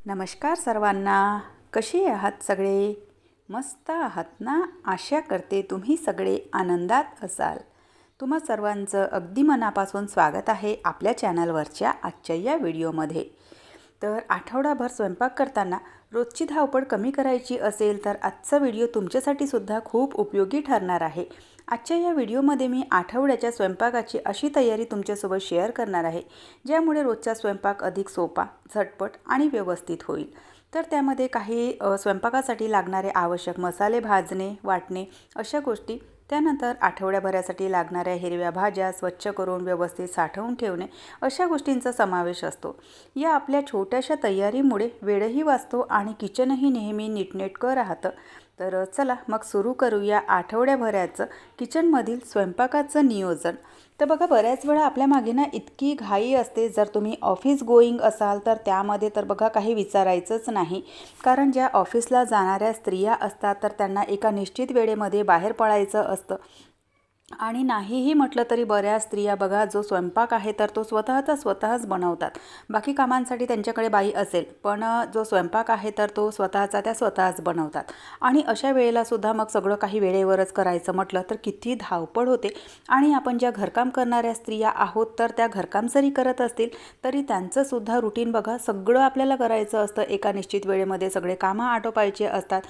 नमस्कार सर्वांना. कसे आहात सगळे? मस्त आहात ना? आशा करते तुम्ही सगळे आनंदात असाल. तुम्हा सर्वांचं अगदी मनापासून स्वागत आहे आपल्या चॅनलवरच्या आजच्या या व्हिडिओमध्ये. तर आठवडाभर स्वयंपाक करताना रोजची धावपळ कमी करायची असेल तर आजचा व्हिडिओ तुमच्यासाठी सुद्धा खूप उपयोगी ठरणार आहे. आजच्या या व्हिडिओमध्ये मी आठवड्याच्या स्वयंपाकाची अशी तयारी तुमच्यासोबत शेअर करणार आहे ज्यामुळे रोजचा स्वयंपाक अधिक सोपा, झटपट आणि व्यवस्थित होईल. तर त्यामध्ये काही स्वयंपाकासाठी लागणारे आवश्यक मसाले भाजणे, वाटणे अशा गोष्टी, त्यानंतर आठवड्याभरासाठी लागणाऱ्या हिरव्या भाज्या स्वच्छ करून व्यवस्थित साठवून ठेवणे अशा गोष्टींचा समावेश असतो. या आपल्या छोट्याशा तयारीमुळे वेळही वाचतो आणि किचनही नेहमी नीटनेटकं राहतं. तर चला मग सुरू करूया आठवड्याभराचं किचनमधील स्वयंपाकाचं नियोजन. तर बघा, बऱ्याच वेळा आपल्या मागे ना इतकी घाई असते. जर तुम्ही ऑफिस गोईंग असाल तर त्यामध्ये तर बघा काही विचारायचंच नाही. कारण ज्या ऑफिसला जाणाऱ्या स्त्रिया असतात तर त्यांना एका निश्चित वेळेमध्ये बाहेर पडायचं असतं. आणि नाहीही म्हटलं तरी बऱ्याच स्त्रिया बघा, जो स्वयंपाक आहे तर तो स्वतःच बनवतात. बाकी कामांसाठी त्यांच्याकडे बाई असेल, पण जो स्वयंपाक आहे तर तो त्या स्वतःच बनवतात. आणि अशा वेळेला सुद्धा मग सगळं काही वेळेवरच करायचं म्हटलं तर किती धावपळ होते. आणि आपण ज्या घरकाम करणाऱ्या स्त्रिया आहोत तर त्या घरकाम जरी करत असतील तरी त्यांचंसुद्धा रुटीन बघा, सगळं आपल्याला करायचं असतं. एका निश्चित वेळेमध्ये सगळे कामं आटोपायचे असतात.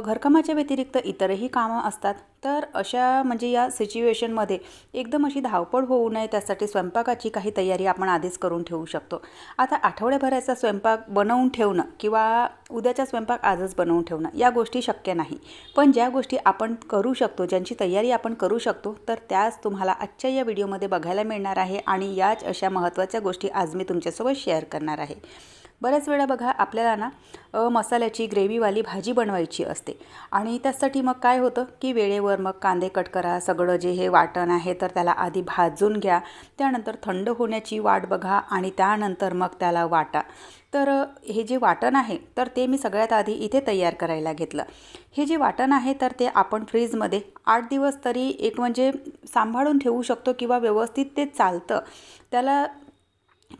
घरकामाच्या व्यतिरिक्त इतरही कामं असतात. तर अशा म्हणजे या सिच्युएशनमध्ये एकदम अशी धावपळ होऊ नये त्यासाठी स्वयंपाकाची काही तयारी आपण आधीच करून ठेवू शकतो. आता आठवड्याभराचा स्वयंपाक बनवून ठेवणं किंवा उद्याचा स्वयंपाक आजच बनवून ठेवणं या गोष्टी शक्य नाही. पण ज्या गोष्टी आपण करू शकतो, ज्यांची तयारी आपण करू शकतो, तर त्याच तुम्हाला आजच्या या व्हिडिओमध्ये बघायला मिळणार आहे. आणि याच अशा महत्त्वाच्या गोष्टी आज मी तुमच्यासोबत शेअर करणार आहे. बऱ्याच वेळा बघा, आपल्याला ना मसाल्याची ग्रेव्हीवाली भाजी बनवायची असते. आणि त्यासाठी मग काय होतं की वेळेवर मग कांदे कट करा, सगळं जे हे वाटण आहे तर त्याला आधी भाजून घ्या, त्यानंतर थंड होण्याची वाट बघा आणि त्यानंतर मग त्याला वाटा. तर हे जे वाटण आहे तर ते मी सगळ्यात आधी इथे तयार करायला घेतलं. हे जे वाटण आहे तर ते आपण फ्रीजमध्ये 8 दिवस तरी एक म्हणजे सांभाळून ठेवू शकतो किंवा व्यवस्थित ते चालतं. त्याला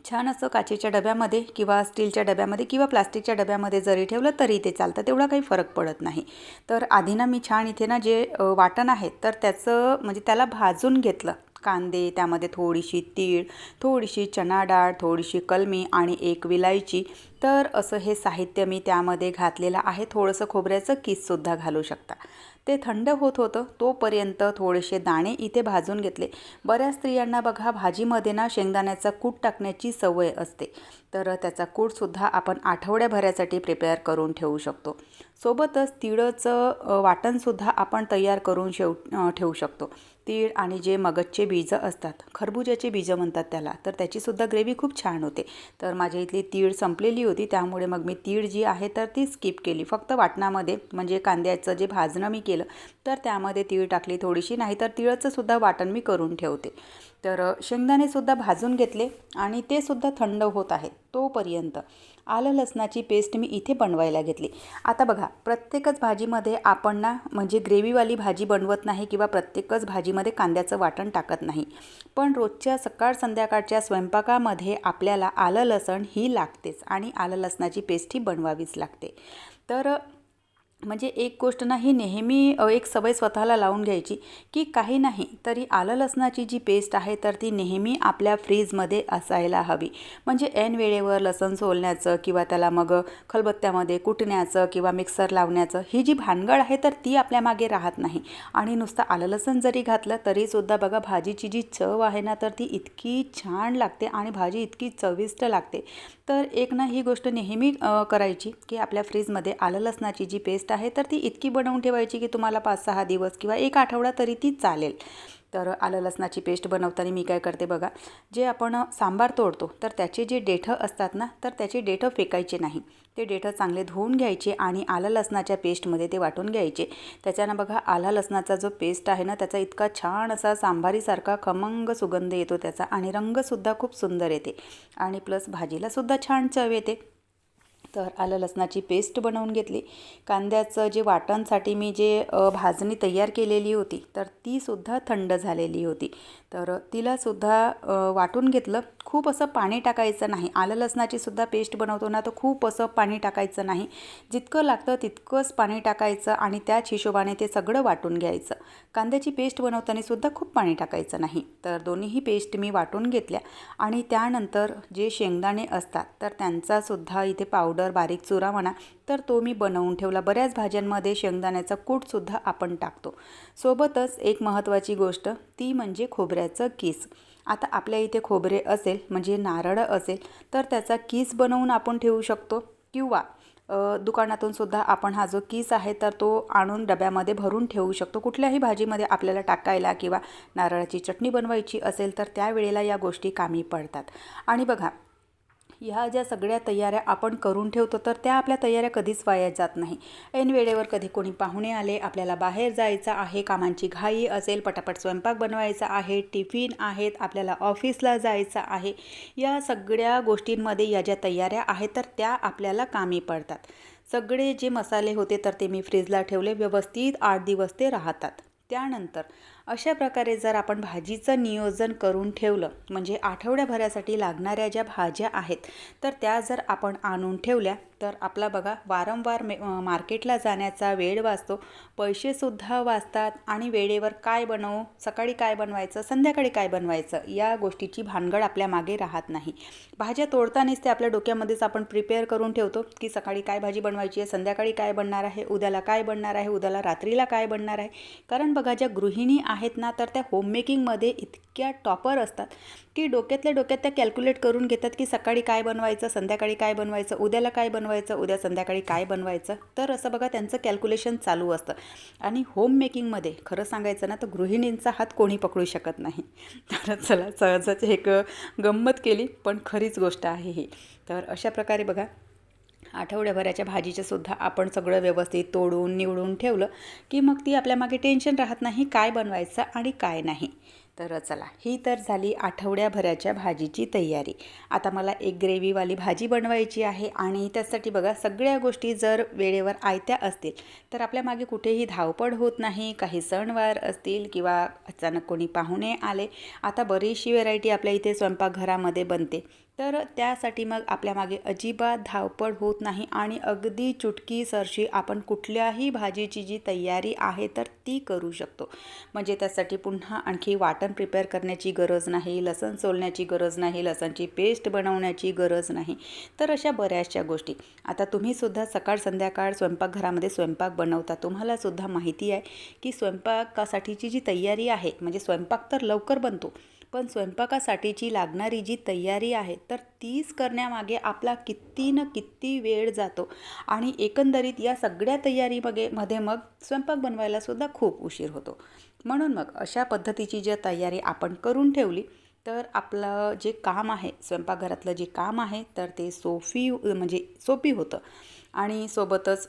छान असं काचेच्या डब्यामध्ये किंवा स्टीलच्या डब्यामध्ये किंवा प्लास्टिकच्या डब्यामध्ये जरी ठेवलं तरी ते चालतं, तेवढा काही फरक पडत नाही. तर आधी ना मी छान इथे ना जे वाटण आहे तर त्याचं म्हणजे त्याला भाजून घेतलं. कांदे, त्यामध्ये थोडीशी तीळ, थोडीशी चणा डाळ, थोडीशी कलमी आणि एक विलायची. तर असं हे साहित्य मी त्यामध्ये घातलेलं आहे. थोडंसं खोबऱ्याचं किससुद्धा घालू शकता. ते थंड होत होतं तोपर्यंत थोडेसे दाणे इथे भाजून घेतले. बऱ्याच स्त्रियांना बघा भाजीमध्ये ना शेंगदाण्याचा कूट टाकण्याची सवय असते. तर त्याचा कूटसुद्धा आपण आठवड्याभरासाठी प्रिपेअर करून ठेवू शकतो. सोबतच तिळाचं वाटणसुद्धा आपण तयार करून ठेवू शकतो. तीळ आणि जे मगजचे बीजं असतात, खरबुजाचे बीजं म्हणतात त्याला, तर त्याचीसुद्धा ग्रेव्ही खूप छान होते. तर माझ्या इथली तीळ संपलेली होती त्यामुळे मग मी तीळ जी आहे तर ती स्किप केली. फक्त वाटणामध्ये म्हणजे कांद्याचं जे भाजणं मी केलं तर त्यामध्ये तीळ टाकली थोडीशी, नाहीतर तिळाचंसुद्धा वाटण मी करून ठेवते. तर शेंगदाणेसुद्धा भाजून घेतले आणि ते सुद्धा थंड होत आहेत तोपर्यंत आलं लसणाची पेस्ट मी इथे बनवायला घेतली. आता बघा, प्रत्येकच भाजीमध्ये आपण ना म्हणजे ग्रेव्हीवाली भाजी बनवत नाही किंवा प्रत्येकच भाजीमध्ये कांद्याचं वाटण टाकत नाही. पण रोजच्या सकाळ संध्याकाळच्या स्वयंपाकामध्ये आपल्याला आलं लसण ही लागतेच आणि आलं लसणाची पेस्ट ही बनवावीच लागते. तर म्हणजे एक गोष्ट ना ही नेहमी एक सवय स्वतःला लावून घ्यायची की काही नाही तरी आलं लसणाची जी पेस्ट आहे तर ती नेहमी आपल्या फ्रीजमध्ये असायला हवी. म्हणजे ऐन वेळेवर लसण सोलण्याचं किंवा त्याला मग खलबत्त्यामध्ये कुटण्याचं किंवा मिक्सर लावण्याचं ही जी भानगड आहे तर ती आपल्या मागे राहत नाही. आणि नुसतं आलं लसण जरी घातलं तरीसुद्धा बघा भाजीची जी चव आहे ना तर ती इतकी छान लागते आणि भाजी इतकी चविष्ट लागते. तर एक ना ही गोष्ट नेहमी करायची की आपल्या फ्रीजमध्ये आलं लसणाची जी पेस्ट आहे तर ती इतकी बनवून ठेवायची की तुम्हाला 5-6 दिवस किंवा एक आठवडा तरी ती चालेल. तर आलं लसणाची पेस्ट बनवताना मी काय करते बघा, जे आपण सांबार तोडतो तर त्याचे जे देठं असतात ना तर त्याचे देठं फेकायचे नाही. ते देठं चांगले धुवून घ्यायचे आणि आलं लसणाच्या पेस्टमध्ये ते वाटून घ्यायचे. त्याच्यानं बघा आला लसणाचा जो पेस्ट आहे ना त्याचा इतका छान असा सांबारीसारखा खमंग सुगंध येतो त्याचा आणि रंगसुद्धा खूप सुंदर येते आणि प्लस भाजीलासुद्धा छान चव येते. तर आलं लसणाची पेस्ट बनवून घेतली. कांद्याचं जे वाटणसाठी मी जे भाजणी तयार केलेली होती तर तीसुद्धा थंड झालेली होती. तर तिलासुद्धा वाटून घेतलं खूप असं पाणी टाकायचं नाही. आलं लसणाची सुद्धा पेस्ट बनवतो ना, तर खूप असं पाणी टाकायचं नाही. जितकं लागतं तितकंच पाणी टाकायचं आणि त्याच हिशोबाने ते सगळं वाटून घ्यायचं. कांद्याची पेस्ट बनवताना सुद्धा खूप पाणी टाकायचं नाही. तर दोन्हीही पेस्ट मी वाटून घेतल्या आणि त्यानंतर जे शेंगदाणे असतात तर त्यांचासुद्धा इथे पावडर, बारीक चुरा म्हणा, तर तो मी बनवून ठेवला. बऱ्याच भाज्यांमध्ये शेंगदाण्याचा कूटसुद्धा आपण टाकतो. सोबतच एक महत्त्वाची गोष्ट ती म्हणजे खोबऱ्याचं कीस. आता आपल्या इथे खोबरे असेल म्हणजे नारळ असेल तर त्याचा कीस बनवून आपण ठेवू शकतो किंवा दुकानातून सुद्धा आपण हा जो कीस आहे तर तो आणून डब्यामध्ये भरून ठेवू शकतो. कुठल्याही भाजीमध्ये आपल्याला टाकायला किंवा नारळाची चटणी बनवायची असेल तर त्यावेळेला या गोष्टी कामी पडतात. आणि बघा, ह्या ज्या सगळ्या तयाऱ्या आपण करून ठेवतो तर त्या आपल्या तयाऱ्या कधीच वाया जात नाही. ऐन वेळेवर कधी कोणी पाहुणे आले, आपल्याला बाहेर जायचं आहे, कामांची घाई असेल, पटापट स्वयंपाक बनवायचा आहे, टिफिन आहेत, आपल्याला ऑफिसला जायचं आहे, या सगळ्या गोष्टींमध्ये या ज्या तयाऱ्या आहेत तर त्या आपल्याला कामी पडतात. सगळे जे मसाले होते तर ते मी फ्रीजला ठेवले. व्यवस्थित 8 दिवस ते राहतात. त्यानंतर अशा प्रकारे जर आपण भाजीचं नियोजन करून ठेवलं म्हणजे आठवड्याभरासाठी लागणाऱ्या ज्या भाज्या आहेत तर त्या जर आपण आणून ठेवल्या तर आपला बघा वारंवार मार्केटला जाण्याचा वेळ वाचतो, पैसेसुद्धा वाचतात आणि वेळेवर काय बनवू, सकाळी काय बनवायचं, संध्याकाळी काय बनवायचं या गोष्टीची भानगड आपल्या मागे राहत नाही. भाज्या तोडतानाच ते आपल्या डोक्यामध्येच आपण प्रिपेअर करून ठेवतो की सकाळी काय भाजी बनवायची आहे, संध्याकाळी काय बनणार आहे, उद्याला काय बनणार आहे, उद्याला रात्रीला काय बनणार आहे. कारण बघा, ज्या गृहिणी आहेत ना तर त्या होममेकिंगमध्ये इतक्या टॉपर असतात की डोक्यातल्या डोक्यात त्या कॅल्क्युलेट करून घेतात की सकाळी काय बनवायचं, संध्याकाळी काय बनवायचं, उद्याला काय बनवायचं, उद्या संध्याकाळी काय बनवायचं. तर असं बघा त्यांचं कॅल्क्युलेशन चालू असतं. आणि होममेकिंगमध्ये खरं सांगायचं ना तर गृहिणींचा हात कोणी पकडू शकत नाही. तर चला, सहजच एक गंमत केली पण खरीच गोष्ट आहे ही. तर अशा प्रकारे बघा, आठवड्याभराच्या भाजीचं सुद्धा आपण सगळं व्यवस्थित तोडून निवडून ठेवलं की मग ती आपल्या मागे टेन्शन राहत नाही काय बनवायचं आणि काय नाही. तर चला, ही तर झाली आठवड्याभराच्या भाजीची तयारी. आता मला एक ग्रेव्हीवाली भाजी बनवायची आहे आणि त्यासाठी बघा, सगळ्या गोष्टी जर वेळेवर आयत्या असतील तर आपल्या मागे कुठेही धावपळ होत नाही. काही सणवार असतील किंवा अचानक कोणी पाहुणे आले, आता बरीचशी व्हेरायटी आपल्या इथे स्वयंपाकघरामध्ये बनते, तर त्यासाठी मग आपल्या मागे अजिबात धावपळ होत नाही आणि अगदी चुटकी सरशी आपण कुठल्याही भाजीची जी तयारी आहे तर ती करू शकतो. म्हणजे त्यासाठी पुन्हा आणखी वाटण प्रिपेअर करण्याची गरज नाही, लसण सोलण्याची गरज नाही, लसणची पेस्ट बनवण्याची गरज नाही. तर अशा बऱ्याचशा गोष्टी आता तुम्हीसुद्धा सकाळ संध्याकाळ स्वयंपाकघरामध्ये स्वयंपाक बनवता, तुम्हालासुद्धा माहिती आहे की स्वयंपाकासाठीची जी तयारी आहे म्हणजे स्वयंपाक तर लवकर बनतो पण स्वयंपाकासाठीची लागणारी जी तयारी आहे तर तीच करण्यामागे आपला किती न किती वेळ जातो आणि एकंदरीत या सगळ्या तयारीमध्ये मग स्वयंपाक बनवायलासुद्धा खूप उशीर होतो. म्हणून मग अशा पद्धतीची जी तयारी आपण करून ठेवली तर आपलं जे काम आहे, स्वयंपाकघरातलं जे काम आहे तर ते सोपी होतं. आणि सोबतच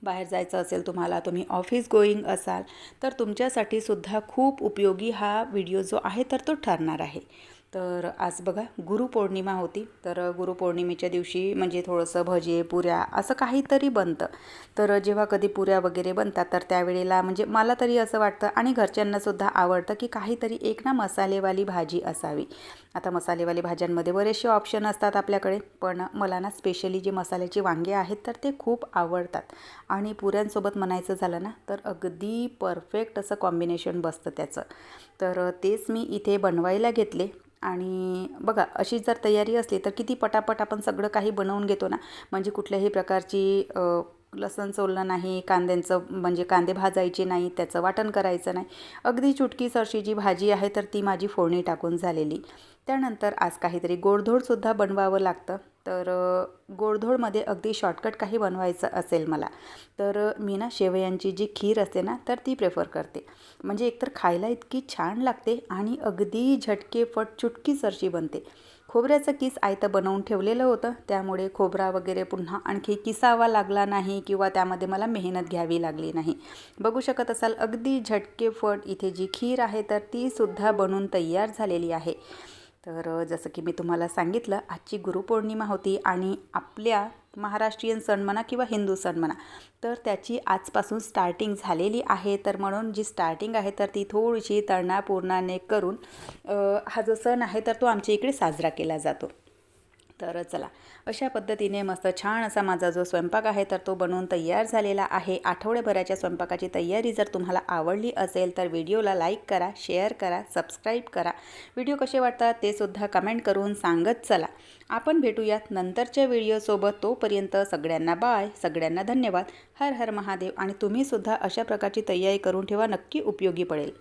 बाहेर जायचं असेल तुम्हाला, तुम्ही ऑफिस गोईंग असाल तर तुमच्यासाठी सुद्धा खूप उपयोगी हा व्हिडिओ जो आहे तर तो ठरणार आहे. तर आज बघा, गुरुपौर्णिमा होती, तर गुरुपौर्णिमेच्या दिवशी म्हणजे थोडंसं भजे, पुऱ्या असं काहीतरी बनतं. तर जेव्हा कधी पुऱ्या वगैरे बनतात तर त्यावेळेला म्हणजे मला तरी असं वाटतं आणि घरच्यांनासुद्धा आवडतं की काहीतरी एक ना मसालेवाली भाजी असावी. आता मसालेवाली भाज्यांमध्ये बरेचसे ऑप्शन असतात आपल्याकडे, पण मला ना स्पेशली जे मसाल्याची वांगे आहेत तर ते खूप आवडतात. आणि पुऱ्यांसोबत म्हणायचं झालं ना तर अगदी परफेक्ट असं कॉम्बिनेशन बसतं त्याचं. तर तेच मी इथे बनवायला घेतले. आणि बघा, अशी जर तयारी असली तर किती पटापट आपण सगळं काही बनवून घेतो ना. म्हणजे कुठल्याही प्रकारची लसण सोललं नाही, कांद्यांचं म्हणजे कांदे भाजायचे नाही, त्याचं वाटण करायचं नाही. अगदी चुटकी सरशी जी भाजी आहे तर ती माझी फोडणी टाकून झालेली. त्यानंतर आज काहीतरी गोडधोडसुद्धा बनवावं लागतं. तर गोडधोडमध्ये अगदी शॉर्टकट काही बनवायचं असेल मला तर मी ना शेवयांची जी खीर असते ना तर ती प्रेफर करते. म्हणजे एकतर खायला इतकी छान लागते आणि अगदी झटकेफट चुटकी सरशी बनते. खोबऱ्याचं कीस आयतं बनवून ठेवलेलं होतं, त्यामुळे खोबरा वगैरे पुन्हा आणखी किसावा लागला नाही किंवा त्यामध्ये मला मेहनत घ्यावी लागली नाही. बघू शकत असाल, अगदी झटकेफट इथे जी खीर आहे तर तीसुद्धा बनून तयार झालेली आहे. तर जसं की मी तुम्हाला सांगितलं, आजची गुरुपौर्णिमा होती आणि आपल्या महाराष्ट्रीयन सण म्हणा किंवा हिंदू सण म्हणा, तर त्याची आजपासून स्टार्टिंग झालेली आहे. तर म्हणून जी स्टार्टिंग आहे तर ती थोडीशी तळणापूर्णाने करून हा जो सण आहे तर तो आमच्या इकडे साजरा केला जातो. तर चला, अशा पद्धतीने मस्त छान असा माझा जो स्वयंपाक आहे तर तो बनवून तयार झालेला आहे. आठवड्याभराच्या स्वयंपाकाची तयारी जर तुम्हाला आवडली असेल तर व्हिडिओला लाईक करा, शेअर करा, सबस्क्राईब करा. व्हिडिओ कसे वाटतात ते सुद्धा कमेंट करून सांगत चला. आपण भेटूयात नंतरच्या व्हिडिओसोबत. तोपर्यंत सगळ्यांना बाय, सगळ्यांना धन्यवाद. हर हर महादेव. आणि तुम्हीसुद्धा अशा प्रकारची तयारी करून ठेवा, नक्की उपयोगी पडेल.